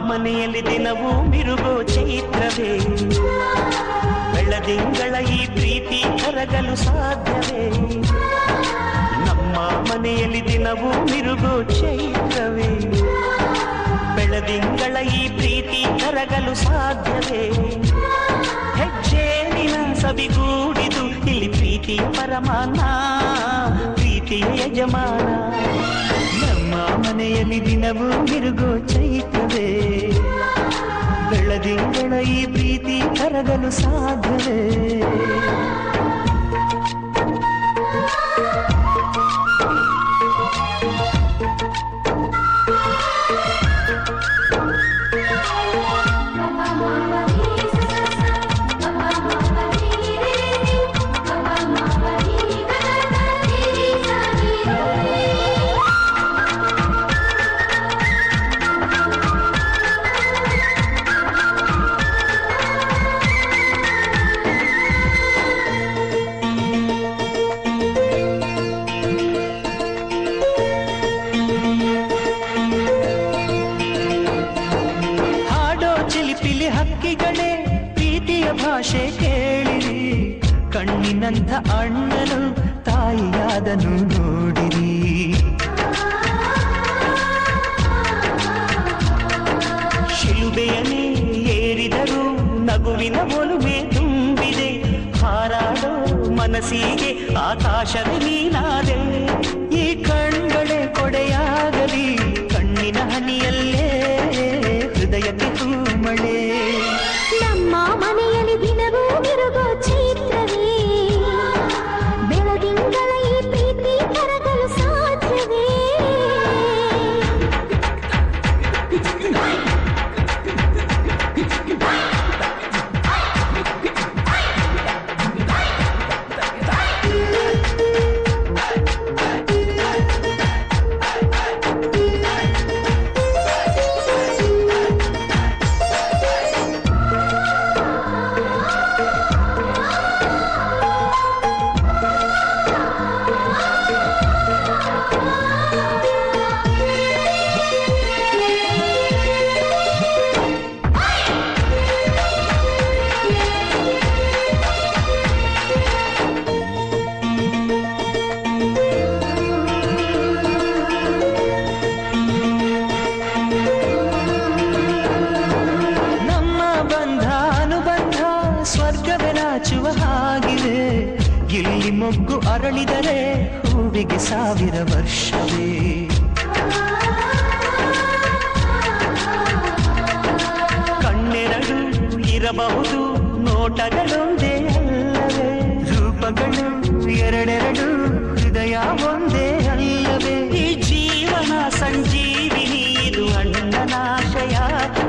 ಮನೆಯಲ್ಲಿ ದಿನವೂ ಮಿರುಗೋ ಚೈತ್ರವೇ, ಬೆಳದಿಂಗಳ ಈ ಪ್ರೀತಿ ಕರಗಲು ಸಾಧ್ಯವೇ? ನಮ್ಮ ಮನೆಯಲ್ಲಿ ದಿನವೂ ಮಿರುಗೋ ಚೈತ್ರವೇ, ಬೆಳದಿಂಗಳ ಈ ಪ್ರೀತಿ ಕರಗಲು ಸಾಧ್ಯವೇ? ಹೆಜ್ಜೇನಿನ ಸವಿಗೂಡಿದು ಇಲ್ಲಿ ಪ್ರೀತಿಯ ಪರಮಾನ, ಪ್ರೀತಿಯ ಯಜಮಾನ. ನಮ್ಮ ಮನೆಯಲ್ಲಿ ದಿನವೂ ಮಿರುಗೋ ಚೈತ್ರವೇ, ಬೆಳದಿಂಗಳ ಈ ಪ್ರೀತಿ ಕರಗಲು ಸಾಧ್ಯವೇ? ಹಕ್ಕಿಗಳೇ ಪ್ರೀತಿಯ ಭಾಷೆ ಕೇಳಿರಿ, ಕಣ್ಣಿನಂಥ ಅಣ್ಣನು ತಾಯಿಯಾದನು ನೋಡಿರಿ. ಶಿಲುಬೆಯನೇ ಏರಿದರು ನಗುವಿನ ಒಲುಮೆ ತುಂಬಿದೆ, ಹಾರಾಡೋ ಮನಸ್ಸಿಗೆ ಆಕಾಶವೇ ನೀನಾದೆ. ಈ ಕಣ್ಗಳೇ ಕೊಡೆಯಾಗಲಿ, ಕಣ್ಣಿನ ಹನಿಯಲ್ಲೇ ಹೃದಯಕ್ಕೆ ಹೂಮಳೆ. ನಮ್ಮ ಮನೆಯಲ್ಲಿ ದಿನವೂ ಮಿರುಗೋ ಚೈತ್ರವೇ, ಬೆಳದಿಂಗಳ ಈ ಪ್ರೀತಿ ಕರಗಲು ಸಾಧ್ಯವೇ? ಸ್ವರ್ಗವೆನಾಚುವ ಹಾಗಿದೆ, ಇಲ್ಲಿ ಮೊಗ್ಗು ಅರಳಿದರೆ ಹೂವಿಗೆ 1000 ವರ್ಷವೇ. ಕಣ್ಣೆರಡು ಇರಬಹುದು, ನೋಟಗಳೊಂದೇ ಅಲ್ಲವೇ? ರೂಪಗಳು ಎರಡೆರಡು, ಹೃದಯ ಒಂದೇ ಅಲ್ಲವೇ? ಈ ಜೀವನ ಸಂಜೀವಿನಿ, ಇದು ಅಣ್ಣನಾಶಯ,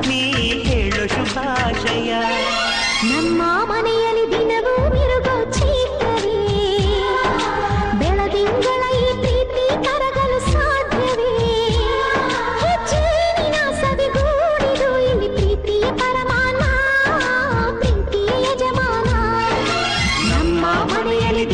ನೀ ಹೇಳು ಶುಭಾಶಯ. ನಮ್ಮ ಮನೆಯಲ್ಲಿ ದಿನವೂ ಮಿರುಗೋ ಚೈತ್ರವೇ, ಬೆಳದಿಂಗಳ ಈ ಪ್ರೀತಿ ಕರಗಲು ಸಾಧ್ಯವೇ? ಹೆಜ್ಜೇನಿನ ಸವಿಗೂಡಿದು ಇಲ್ಲಿ ಪ್ರೀತಿಯ ಪರಮಾನ, ಪ್ರೀತಿಯ ಯಜಮಾನ. ನಮ್ಮ ಮನೆಯಲ್ಲಿ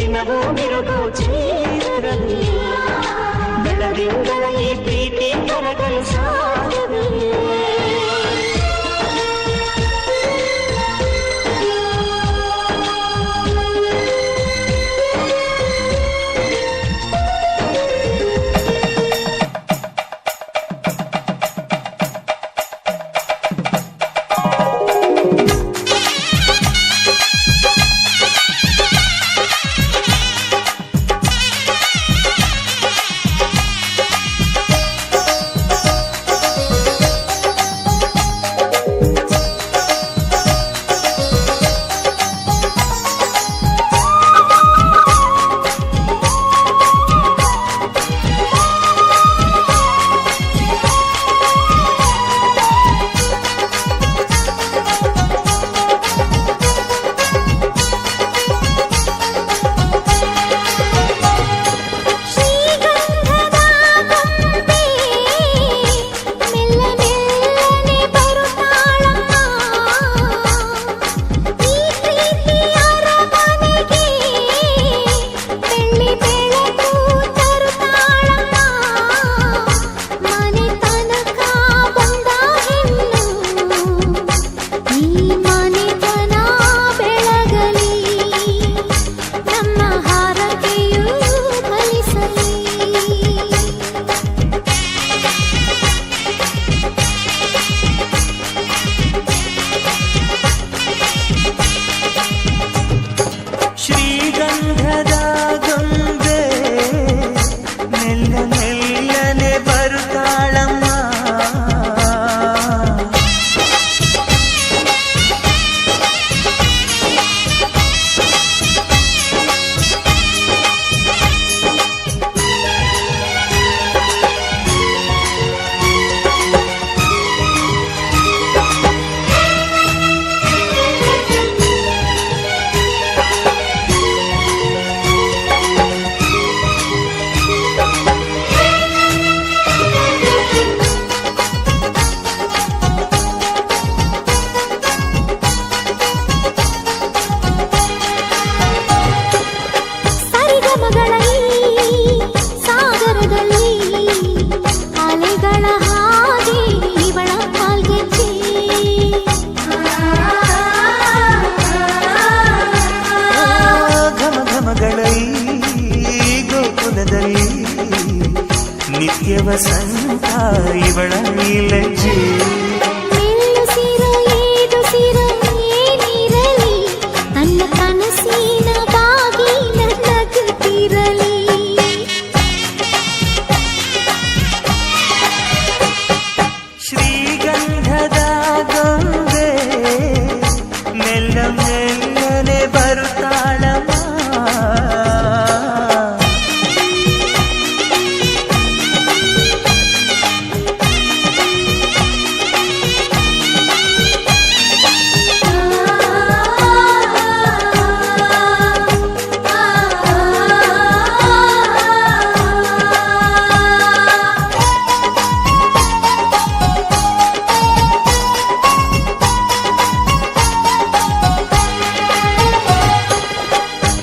ವಸಂತ ಇವಳ ಲಜ್ಜೆ ಮೆಲ್ಲುಸಿರೋ ಏದುಸಿರೋ ಏನಿರಲಿ ನನ್ನ ಕನಸಿನ ಬಾಗಿಲ ನಗುತ್ತಿರಲಿ ಶ್ರೀಗಂಧದ ಗೊಂಬೆ ಮೆಲ್ಲ ಮೆಲ್ಲನೆ ಬರುತ್ತಾಳಮ್ಮ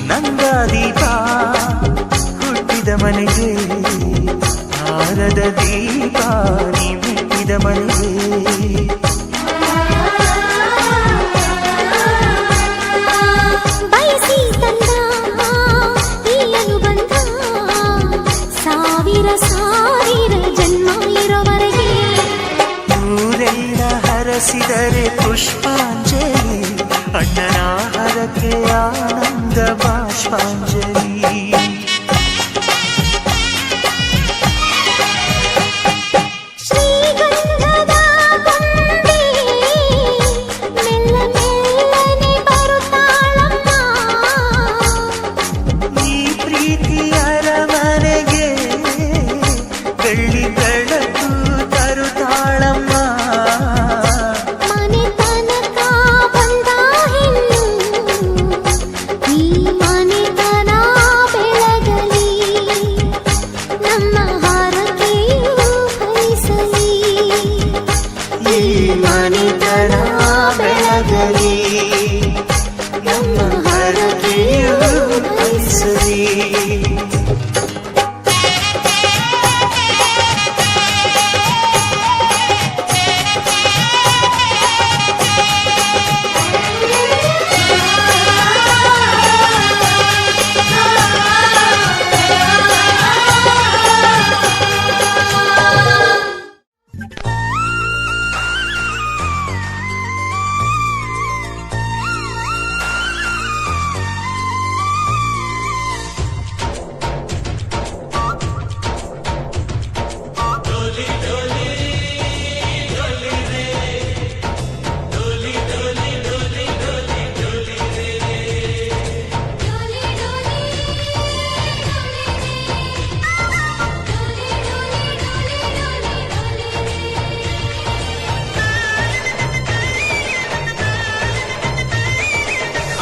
ನಂದಾದೀಪ ಹುಟ್ಟಿದ ಮನೆಗೆ ಹಾರದ ದೀಪ ನೀ ಮೆಟ್ಟಿದ ಮನೆಗೆ ಬಯಸಿ ತಂದ ಈ ಅನುಬಂಧ ಸಾವಿರ ಸಾವಿರ ಜನ್ಮ ಇರೋವರೆಗೆ ಊರೆಲ್ಲ ಹರಸಿದರೆ ಪುಷ್ಪಾಂಜಲಿ ಅಣ್ಣನ ಹರಕೆ ಆನಂದ ಬಾಷ್ಪಾಂಜಲಿ ಶ್ರೀಗಂಧದ ಗೊಂಬೆ ಮೆಲ್ಲ ಮೆಲ್ಲನೆ ಬರುತ್ತಾಳಮ್ಮ ಈ ಪ್ರೀತಿ ಅರಮನೆಗೆ ಬೆಳ್ಳಿ ಬೆಳಕು ತರುತ್ತಾಳಮ್ಮ ಮನೆ ತನಕ ಬಂದ ಹೆಣ್ಣು ಈ ಮನೆತನ ಬೆಳಗಲಿ ನಮ್ಮ ಹಾರಕೆಯು ಫಲಿಸಲಿ ಈ ಮನೆತನ ಬೆಳಗಲಿ ನಮ್ಮ ಹರಕೆಯು ಫಲಿಸಲಿ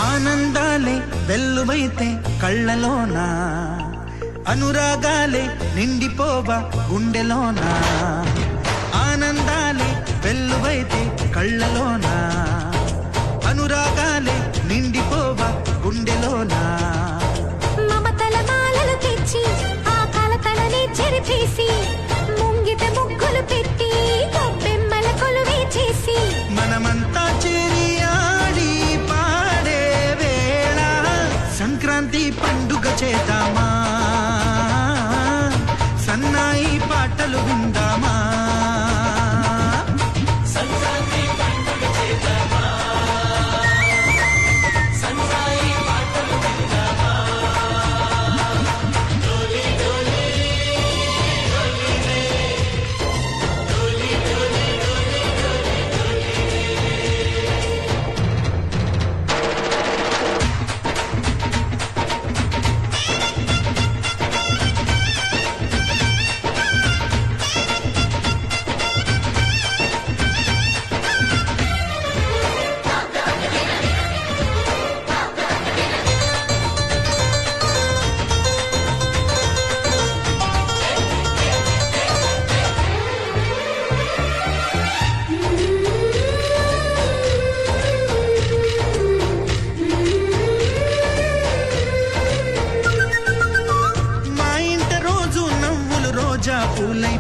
ఆనందాలే వెల్లువైతే కళ్ళలోన అనురాగాలే నిండిపోవా గుండెలోన ఆనందాలే వెల్లువైతే కళ్ళలోన అనురాగాలే నిండిపోవా గుండెలోన మమతల మాలలు తెచ్చి ఆ కలతలని చెరిపేసి ముంగిట ముగ్గులు పెట్టి గొబ్బెమ్మల కొలువే చేసి మనమంతా చేరి ఆడి పాడే వేళ సంక్రాంతి పండుగ చేద్దామా సన్నాయి పాటలు విందామా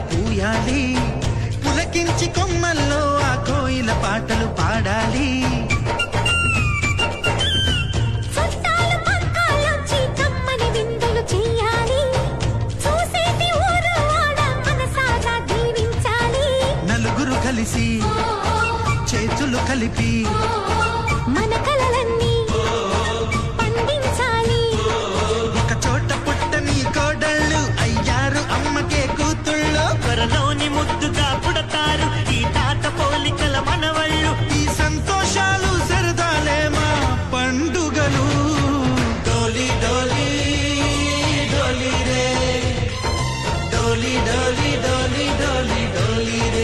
పూయాలి పులకించి కొమ్మల్లో ఆ కోయిల పాటలు పాడాలి చుట్టాలు పక్కాలొచ్చి కమ్మని విందులు చెయ్యాలి చూసేటి ఊరు వాడ మనసారా చేతులు కలిపి మన కలలన్నీ పండించాలి. ఒక చోట పుట్టని కోడళ్ళు అయ్యారు అమ్మకే కూతుళ్ళు. త్వరలోని ముద్దుగా పుడతారు ఈ తాత పోలికల మనవళ్ళు. ఈ సంతోషాలు సరదాలే మా పండుగలు. డోలి డోలి డోలి రే, డోలి డోలి డోలి డోలి డోలి రే.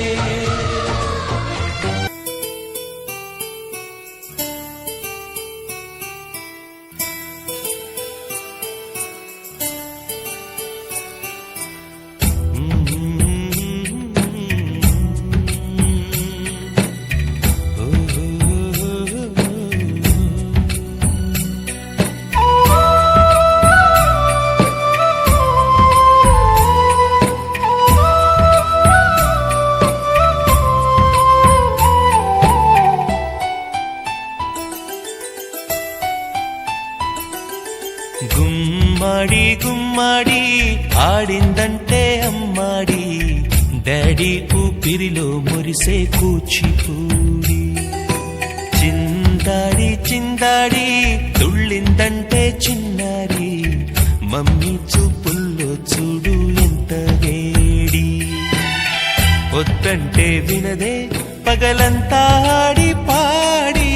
గుమ్మడి గుమ్మడి ఆడిందంటే అమ్మాడి, డాడీ ఊపిరిలో మురిసే కూచిపూడి. చిందాడి చిందాడి తుళ్ళిందంటే చిన్నారి, మమ్మీ చూపుల్లో చూడు ఎంత వేడి. వద్దంటే వినదే పగలంతా ఆడి పాడి,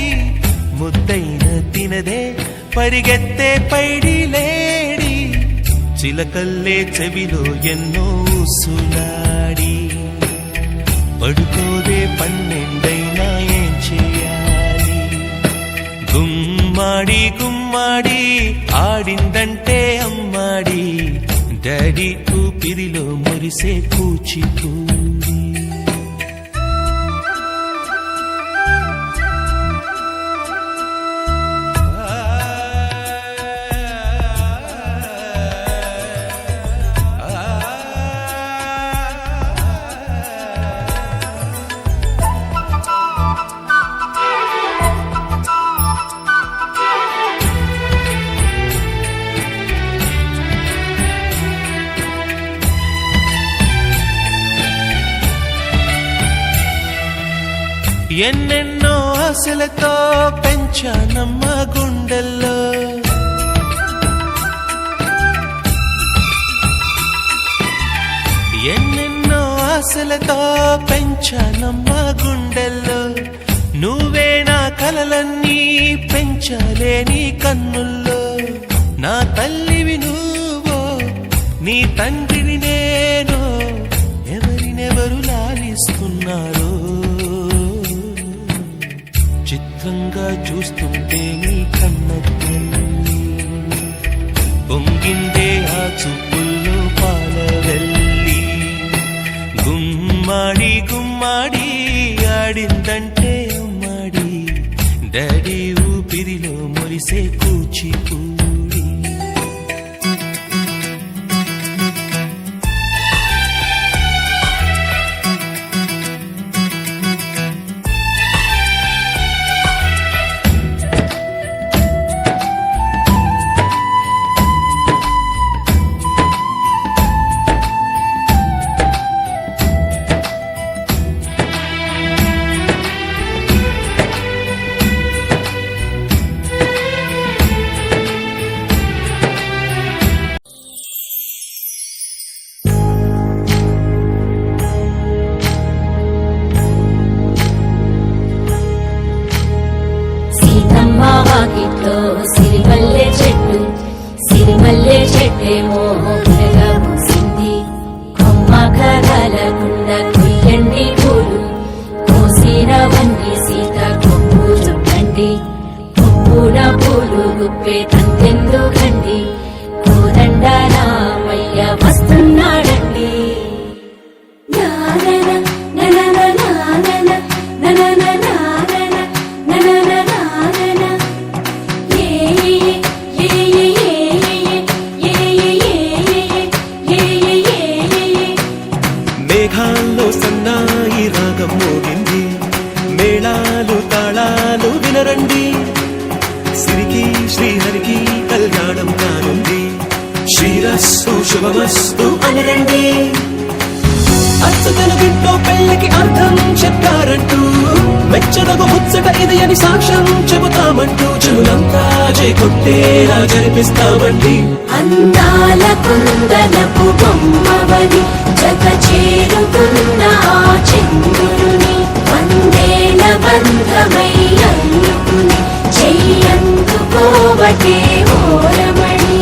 ముద్దైన తినదే పరిగెత్తే పైడి లేడి. చిలకల్లే చెవిలో ఎన్నో సులాడి, పడుకోదే పన్నెండైనా ఏం చేయాలి. గుమ్మాడి గుమ్మాడి ఆడిందంటే అమ్మాడి, డాడీ ఊపిరిలో మురిసే కూచిపూడి. ఎన్నెన్నో ఆశలతో పెంచానమ్మ గుండెల్లో, ఎన్నెన్నో ఆశలతో పెంచానమ్మ గుండెల్లో. నువ్వే నా కలలన్నీ పెంచాలే నీ కన్నుల్లో. నా తల్లివి నువ్వో నీ తండ్రిని నేను, ఎవరినెవరు లాలిస్తున్నారో. చిత్రంగా చూస్తుంటే నీ కన్న తల్లి, పొంగిందే ఆ చూపుల్లో పాలవెల్లి. గుమ్మాడి గుమ్మాడి ఆడిందంటే అమ్మాడి, డాడీ ఊపిరిలో మురిసే కూచిపూడి. వాకిట్లో సిరిమల్లె చెట్టేమో పురగా పూసింది. కొమ్మ కదలకుండా కుయ్యండి పూలు, కోసినవన్నీ సీత కొప్పు చుట్టండి. కొప్పున పూలు గుప్పే తంతెందుకండి, కోదండ రామయ్య వస్తున్నాడండి. మేఘాల్లో సన్నాయి రాగం మోగింది, మేళాలు తాళాలు వినరండి. సిరికి శ్రీహరికి కళ్యాణం కానుంది, శ్రీరస్తు శుభమస్తు అనరండి. అచ్చతన ఇంట్లో పెళ్లికి అర్థం చెప్పారంటూ మెచ్చదగు ముచ్చట ఇది అని సాక్ష్యం చెబుతామంటూ చెవులంతా చేకొట్టేలా జరిపిస్తామండి. అందాల కుందనపు బొమ్మవని జగ చేరుకున్న ఆ చంద్రుని వందేల బంధమై అల్లుకుని చెయ్యందుకోవటే ఓరమణి.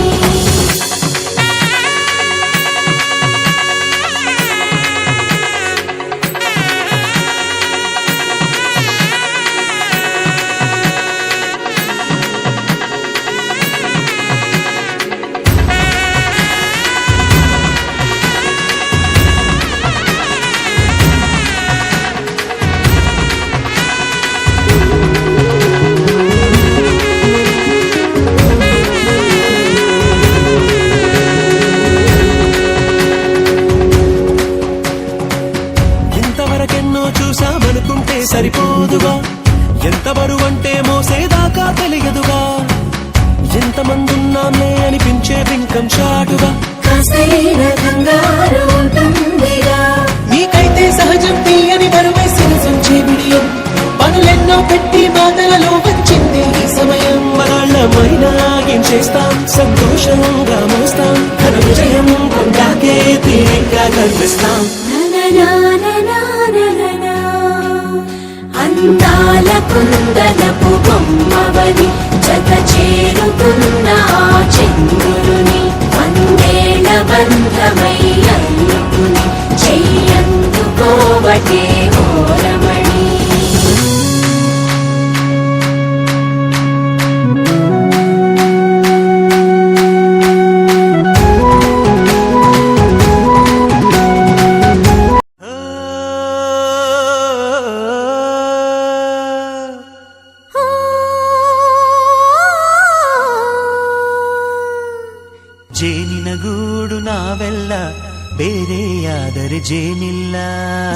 చూసామనుకుంటే సరిపోదుగా, ఎంత బరువంటే మోసేదాకా తెలియదుగా, ఎంతమందున్నామే అనిపించే బింకం చాటుగా నీకైతే సహజం తీయని బరువై సిరసంచే బిడియం పనులెన్నో పెట్టి బాధలలో వచ్చింది ఈ సమయం. మనాళ్ళమైనా ఏం చేస్తాం, సంతోషంగా మోస్తాం, ఘన విజయం పొందాకే తీరిగ్గా కనిపిస్తాం. అందాల కుందనపు బొమ్మవని జగ చేరుకున్న ఆ చంద్రుని వందేల బంధమై అల్లుకుని చెయ్యందుకోవటే ఓరమణి. ಜೇನಿನ ಗೂಡು ನಾವೆಲ್ಲ ಬೇರೆಯಾದರೆ ಜೇನಿಲ್ಲ.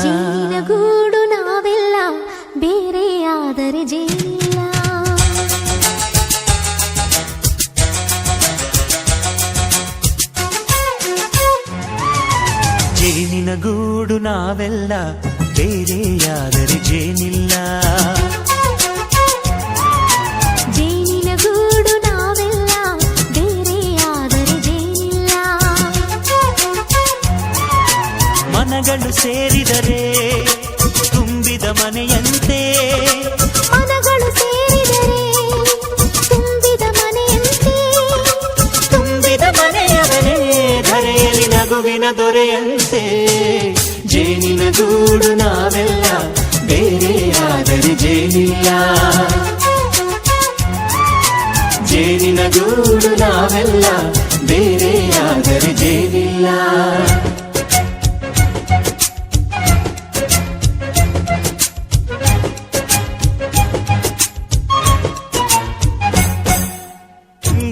ಜೇನಿನ ಗೂಡು ನಾವೆಲ್ಲ ಬೇರೆಯಾದರೆ ಜೇನಿಲ್ಲ. ಜೇನಿನ ಗೂಡು ನಾವೆಲ್ಲ ಬೇರೆಯಾದರೆ ಜೇನಿಲ್ಲ. ಜೇನಿನ ಗೂಡು ನಾವೆಲ್ಲ ಬೇರೆಯಾದರೆ ಜೇನಿಲ್ಲ. ಮನಗಳು ಸೇರಿದರೆ ತುಂಬಿದ ಮನೆಯಂತೆ, ಮನಗಳು ಸೇರಿದರೆ ತುಂಬಿದ ಮನೆಯಂತೆ, ತುಂಬಿದ ಮನೆಯವನೇ ಧರೆಯಲ್ಲಿ ನಗುವಿನ ದೊರೆಯಂತೆ. ಜೇನಿನ ಗೂಡು ನಾವೆಲ್ಲ ಬೇರೆಯಾದರೆ ಜೇನಿಲ್ಲ. ಜೇನಿನ ಗೂಡು ನಾವೆಲ್ಲ ಬೇರೆಯಾದರೆ ಜೇನಿಲ್ಲ.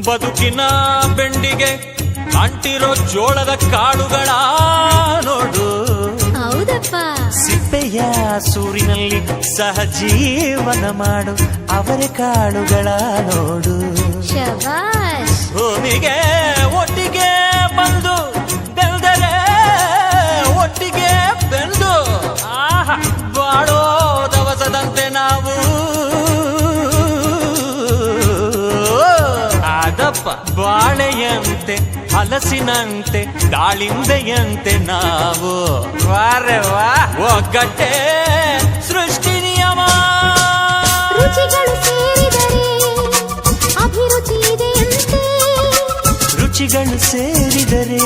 ಬದುಕಿನ ಬೆಂಡಿಗೆ ಅಂಟಿರೋ ಜೋಳದ ಕಾಳುಗಳ ನೋಡು, ಹೌದಪ್ಪ. ಸಿಪ್ಪೆಯ ಸೂರಿನಲ್ಲಿ ಸಹಜೀವನ ಮಾಡು ಅವರೆ ಕಾಳುಗಳ ನೋಡು. ಶಬಾಷ್. ಭೂಮಿಗೆ ಒಟ್ಟಿಗೆ ಬಂದು ಬೆಳೆದರೆ ಒಟ್ಟಿಗೆ ಬೆಂದು ಆಹಾ ಬಾಳೋ ದವಸದಂತೆ ನಾವು ಆದಪ್ಪ. ಬಾಳೆಯಂತೆ ಹಲಸಿನಂತೆ ದಾಳಿಂಬೆಯಂತೆ ನಾವು ವಾರೆ ವಾ ಒಗ್ಗಟ್ಟೆ ಸೃಷ್ಟಿ ನಿಯಮ. ರುಚಿಗಳು ಸೇರಿದರೆ ಅಭಿರುಚಿ ಇದೆಯಂತೆ, ರುಚಿಗಳು ಸೇರಿದರೆ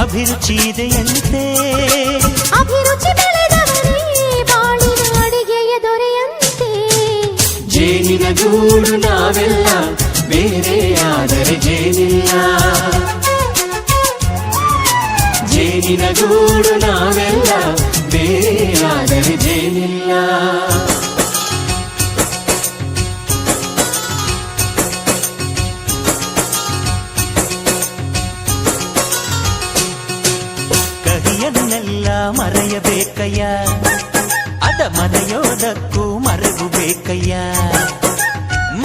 ಅಭಿರುಚಿ ಇದೆಯಂತೆ. ಅಭಿರುಚಿ ಬೆಳೆದವರೇ ಬಾಳಿನ ಅಡಿಗೆಯ ದೊರೆಯಂತೆ. ಜೇನಿನ ಗೂಡು ನಾವೆಲ್ಲ ಬೇರೆಯಾದರೆ ಜೇನಿಲ್ಲ. ಜೇನಿನ ಗೂಡು ನಾವೆಲ್ಲ ಬೇರೆಯಾದರೆ ಜೇನಿಲ್ಲ. ಕಹಿಯನ್ನೆಲ್ಲ ಮರೆಯಬೇಕಯ್ಯ, ಅದ ಮರೆಯೋದಕ್ಕೂ ಮರೆವು ಬೇಕಯ್ಯ.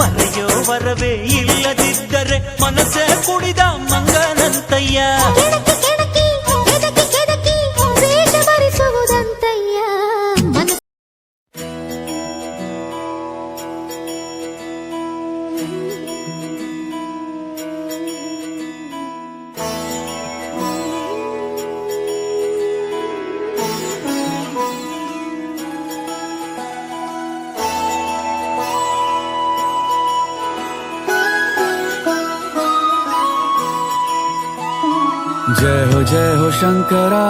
ಮರೆಯೋ ವರವೇ ಇಲ್ಲದಿದ್ದರೆ ಮನಸ್ಸೇ ಕುಡಿದ ಮಂಗನಂತಯ್ಯ. ಕೆಣಕಿ ಕೆಣಕಿ ಕೆದಕಿ ಕೆದಕಿ ವೇಷ ಭರಿಸುವುದಂತಯ್ಯ. जय हो शंकरा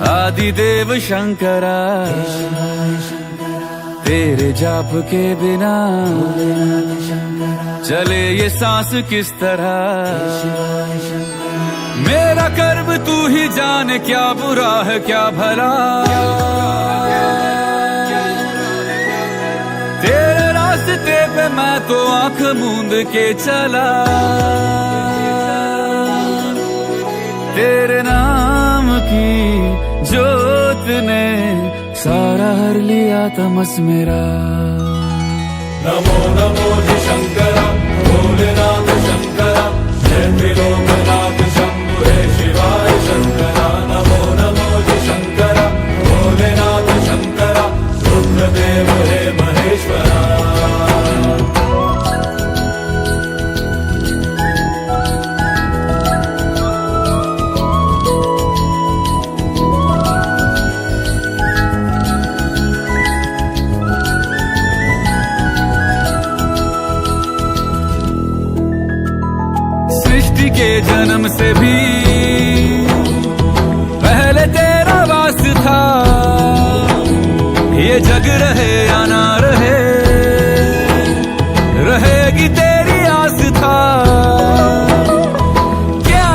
आदिदेव शंकरा तेरे जाप के बिना चले ये सांस किस तरह मेरा कर्म तू ही जाने क्या बुरा है क्या भला तेरे रास्ते पे मैं तो आंख मूंद के चला तेरे नाम की जोत ने सारा हर लिया तमस मेरा नमो नमो जी शंकरा भोलेनाथ शंकरा जय त्रिलोकनाथ शंभु हे शिवाय शंकरा नमो नमो जी शंकरा भोलेनाथ शंकरा रुद्रदेव हे महेश्वरा के जन्म से भी पहले तेरा वास था ये जग रहे या ना रहे रहेगी तेरी आस था क्या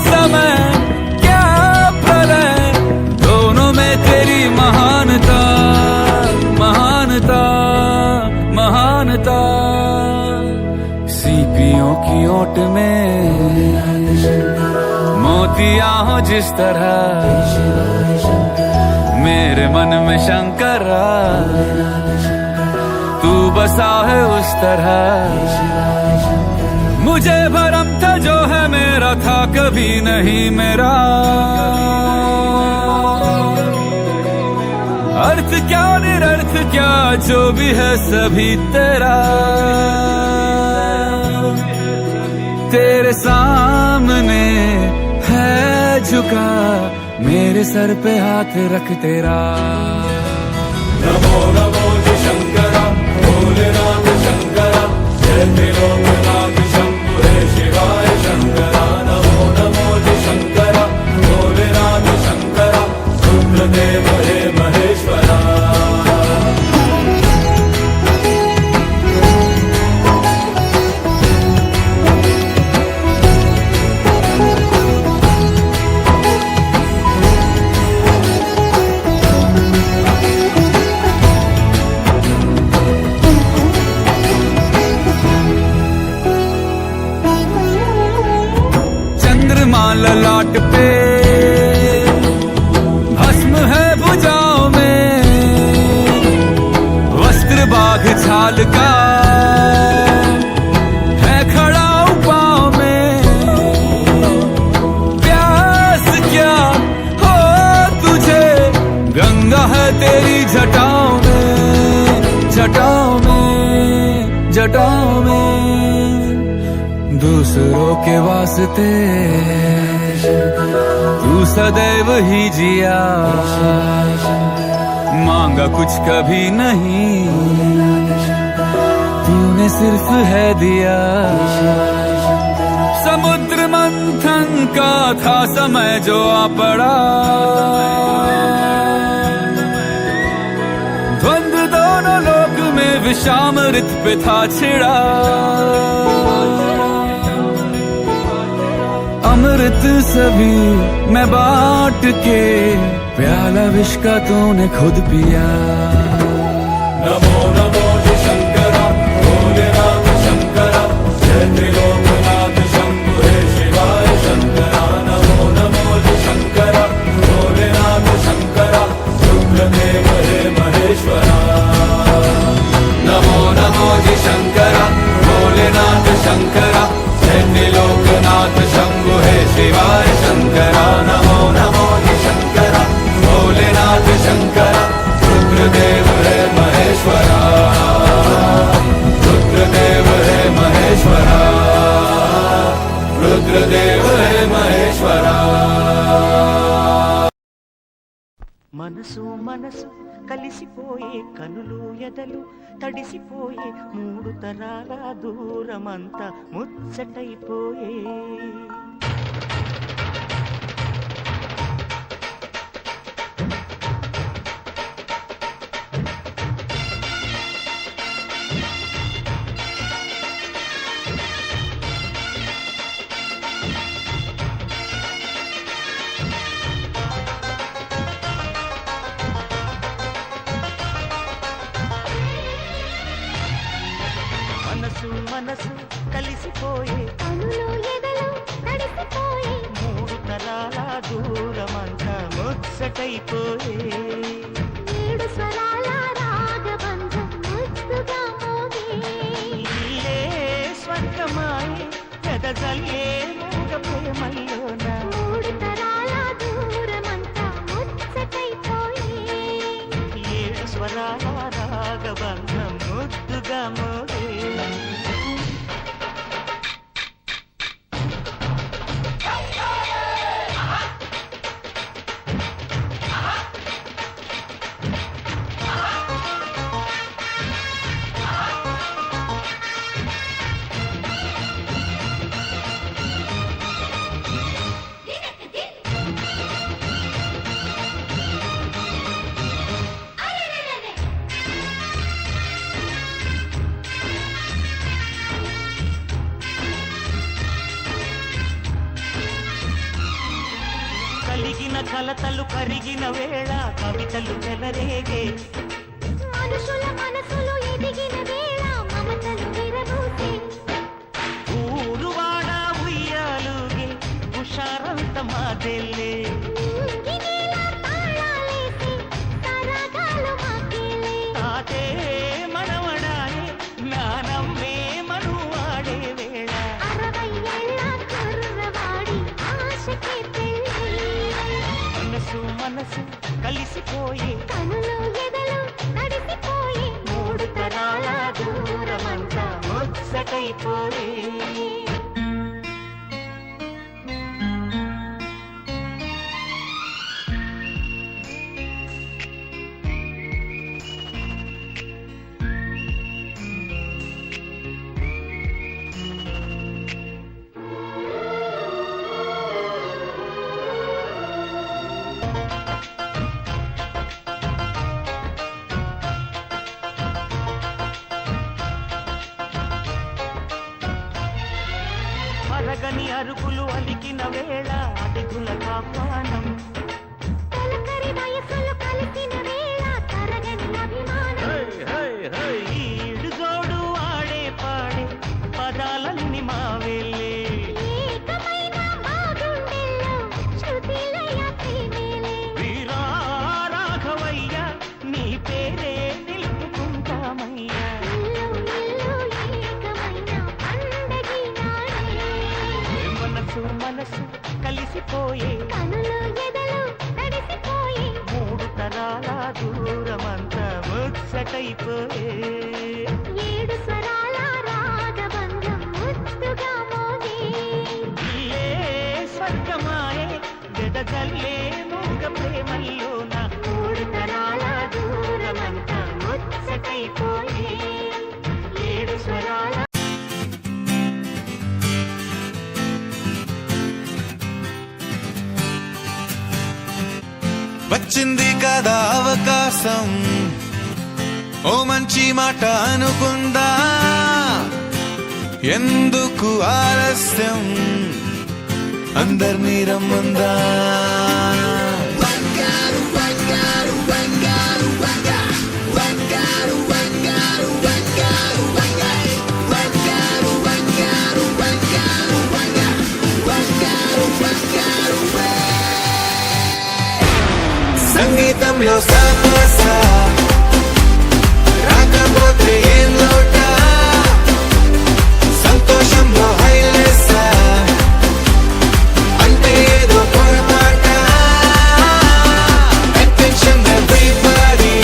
समय क्या प्रलय दोनों में तेरी महानता महानता महानता सीपियों की ओट में मोतिया हो जिस तरह मेरे मन में शंकरा तू बसा है उस तरह मुझे भरम था जो है मेरा था कभी नहीं मेरा अर्थ क्या निरर्थ क्या जो भी है सभी तेरा तेरे सामने है झुका मेरे सर पे हाथ रख तेरा नमो नमो जी शंकरा भोलेनाथ शंकरा जय त्रिलोकनाथ शंभु हे शिवाय शंकरा नमो नमो जी शंकरा भोलेनाथ शंकरा रुद्रदेव हे महेश्वरा ललाट पे भस्म है भुजाओं में वस्त्र बाघ छाल का है खड़ा पाँव में प्यास क्या हो तुझे गंगा है तेरी जटाओं में जटाओं में जटाओं में दूसरों के वास्ते तू सदैव ही जिया मांगा कुछ कभी नहीं तूने सिर्फ है दिया समुद्र मंथन का था समय जो आ पड़ा द्वंद्व दोनों लोक में विषामृत पे था छिड़ा अमृत सभी मैं बांट के प्याला विष का तूने खुद पिया नमो नमो जी शंकरा भोलेनाथ शंकरा जय त्रिलोकनाथ शंभु हे शिवाय शंकरा नमो नमो जी शंकरा भोलेनाथ शंकरा रुद्रदेव हे महेश्वरा नमो नमो जी शंकरा भोलेनाथ शंकरा जय त्रिलोकनाथ शंभु हे शिवाय शंकरा नमो नमो जी शंकरा भोलेनाथ शंकरा रुद्रदेव हे महेश्वरा रुद्रदेव हे महेश्वरा रुद्रदेव हे महेश्वरा మనసు మనసు కలిసిపోయే కనులు ఎదలు తడిసిపోయే మూడు తరాల దూరమంతా ముచ్చటైపోయే మనసు కలిసిపోయే కనులు ఎదలు తడిసిపోయి మూడు తరాల దూరమంతా ముచ్చటైపోయే ఏడు స్వరాల రాగబంధం ముద్దుగా మోగే ఇల్లే స్వర్గమాయే పెదజల్లే మూగ ప్రేమల్లోన మూడు తరాల దూరమంతా ముచ్చటైపోయి ఏడు స్వరాల రాగబంధం ముద్దుగా మోగే కలిగిన కలతలు కరిగిన వేళ కవితలు చెలరేగే మనుషుల మనసులు ఎదిగిన వేళ మమతలు విరబూసే ఊరువాడ ఉయ్యాలుగే హుషారంత మాదెల్లే ఇంగినేల తాళాలేసి తరగాలు మాకేలే తాతే మనవడాయే నానమ్మే మనువాడే వేళ 60 ఏళ్ల కుర్రవాడి ఆశకి పెళ్ళి మనసు మనసు కలిసిపోయే కనులు ఎదలు తడిసిపోయి మూడు తరాల దూరమంతా ముచ్చటైపోయే అరగని అరుపులు అలికిన వేళ అతిథుల కాపానం తొలకరి వయసులు కలిసిన వేళ తరగని అభిమానం ఈడు జోడు ఆడే పాడే పదాలన్నీ మావేలే ఏకమైన మా గుండెల్లో శృతిలయ ప్రేమేలే వీరా రాఘవయ్య నీ పేరే నిలుపుకుంటామయ్యా ఇల్లు ఇల్లు ఏకమైన పండగి నాడే మనసు మనసు కలిసిపోయే కనులు ఎదలు తడిసిపోయి మూడు తరాల దూరమంతా ముచ్చటైపోయే ఏడు స్వరాల రాగబంధం ముద్దుగా మోగే ఇల్లే స్వర్గమాయే గదజల్లే మూగ ప్రేమల్లోన మూడు తరాల దూరమంతా ముచ్చటైపోయే ఏడు స్వరాల వచ్చింది కదా అవకాశం ఓ మంచి మాట అనుకుందా ఎందుకు ఆలస్యం అందర్నీ రమ్మందా సంగీతంలో సామసా రాకపోతే ఏం లోట సంతోషంలో హైలెస్సా అంటే ఏదో పొరపాట అటెన్షన్ ఎవ్రీబడీ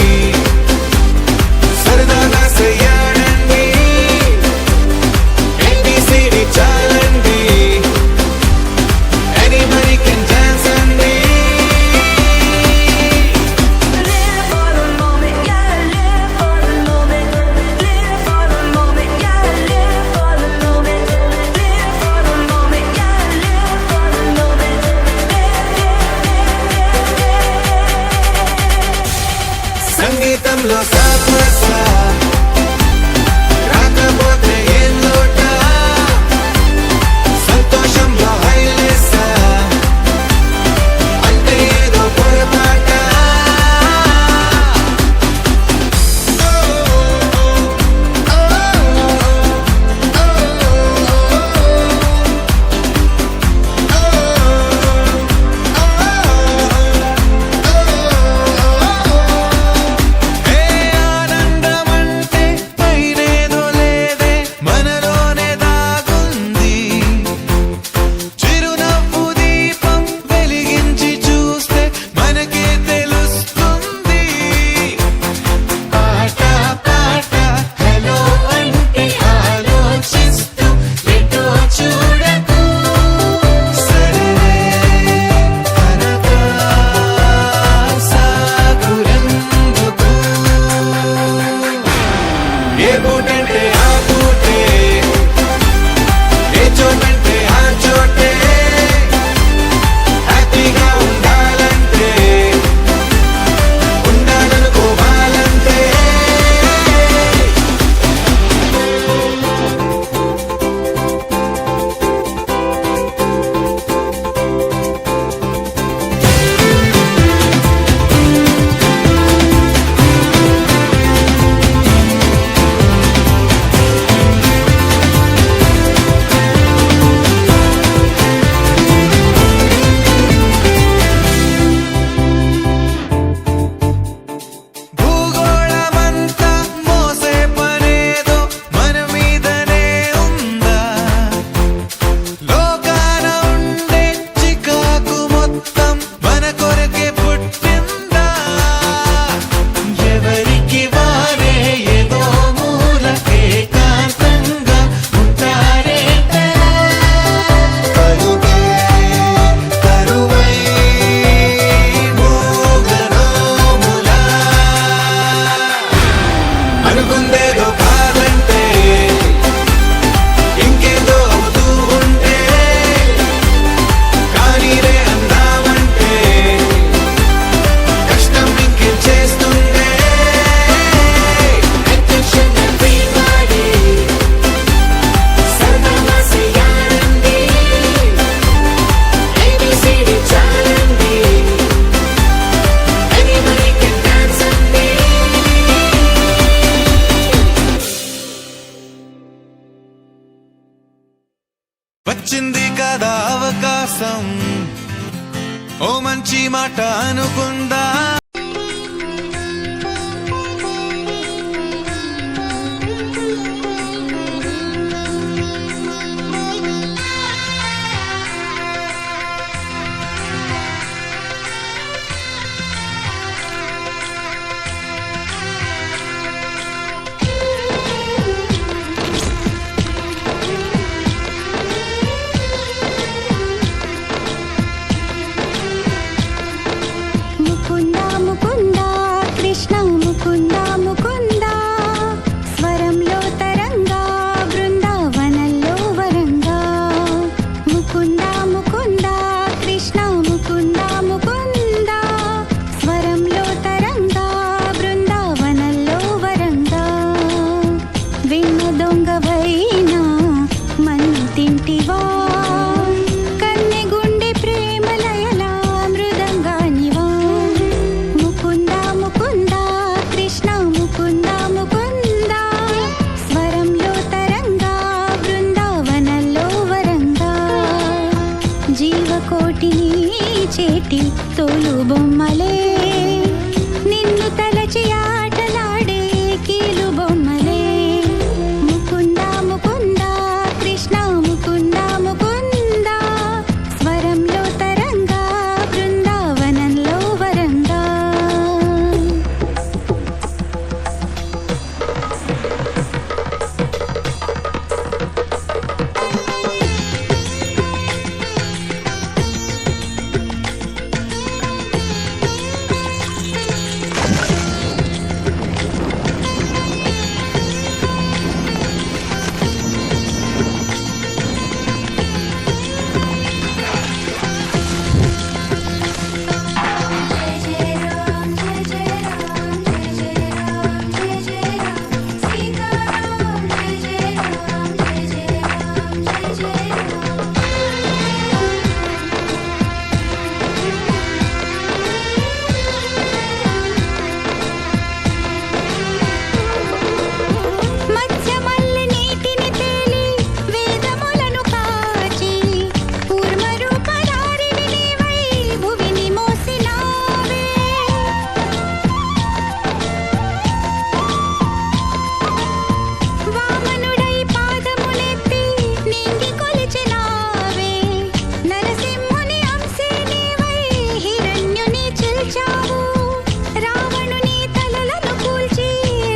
సరదాగా చెయ్యాడండి ABCD చాలండి anybody can dance అండి సంగీతంలో సామసా రాకపోతే ఏం లోట సంతోషంలో హైలెస్సా అంటే ఏదో పొరపాట వచ్చింది కదా అవకాశం, ఓ మంచి మాట అనుకుందా. ముకుంద ముకుంద కృష్ణ ముకుంద ముకుంద స్వరంలో తరంగా బృందావనంలో వరంగా. ముకుంద ముకుంద కృష్ణ ముకుంద ముకుంద స్వరంలో తరంగా బృందావనంలో వరంగా. వెన్న దొంగవైనా మన్ను తింటివా, కన్నె గుండె ప్రేమలయలా మృదంగానివా. ముకుంద ముకుంద కృష్ణ ముకుంద ముకుంద స్వరంలో తరంగా బృందావనంలో వరంగా. జీవకోటిని చేటి తోలు బొమ్మలే, నిన్ను తలచి ఆటలాడే కీలు బొమ్మలే. ముకుంద ముకుంద కృష్ణ ముకుంద ముకుంద స్వరంలో తరంగా బృందావనంలో వరంగా. మత్స్యమల్లి నీటిని తేలి వేదములను కాచి, కూర్మరూపధారిణి నీవై భువిని మోసినావే. వామనుడై పాదములెత్తి నింగి కొలిచినావే. నరసింహుని అంశే నీవై హిరణ్యుని చిల్చావు. రావణుని తలలను కూల్చి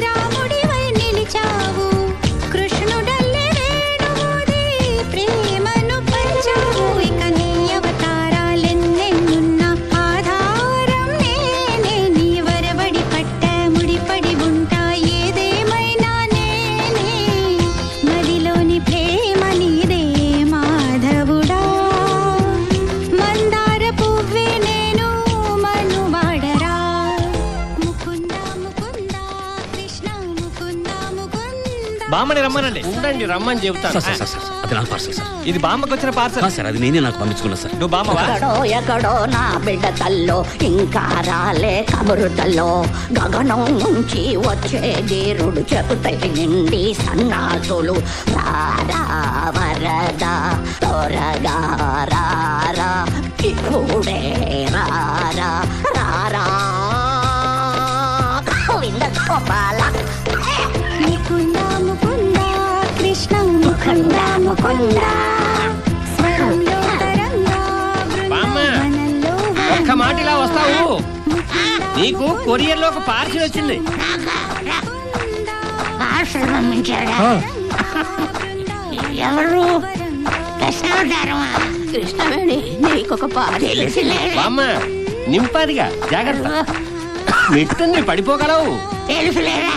రాముడివై నిలిచావు. కృష్ణుడల్లే వేణువూది ప్రేమను పంచావు. ఇక నీ అవతారాలెన్నెన్నున్నా ఆధారం నేనే. నీ వరబడి పట్ట ముడిపడి ఉంటా ఏదేమైనా నేనే. మదిలోని ప్రేమ నీదే మాధవుడా, మందార పువ్వే నేను మనువాడరా. ముకుంద ముకుంద కృష్ణ ముకుంద ముకుంద. బామ్మని రమ్మనండి. ఉండండి, రమ్మని చెబుతాను. అది నాకు పార్సల్ సార్. ఇది బామ్మకు వచ్చిన పార్సల్. సార్ అది నేనే నాకు పంపించుకున్నా సార్. నువ్వు బామ్మవా? ఎక్కడో ఎక్కడో నా బిడ్డ తల్లో ఇంకా రాలే కబురుతల్లో. గగనం నుంచి వచ్చే జీరుడు చెబుతై నిండి సన్నాసులు. రారా వరద త్వరగా రారా, ఇప్పుడే రారా రారా గోవింద గోపాల. ముకుంద ముకుంద కృష్ణ ముకుంద ముకుంద స్వరంలో తరంగా బృందావనంలో ఒక్క మాట ఇలా వస్తావు. నీకు కొరియర్ లో ఒక పార్సిల్ వచ్చింది. ఆశ్రమించాడా ఎవరు? కృష్ణవేణి నీకొక పార్సల్. బామ్మ నింపాదిగా, జాగ్రత్త. మెట్టుంది, పడిపోగలవు. తెలుసులేరా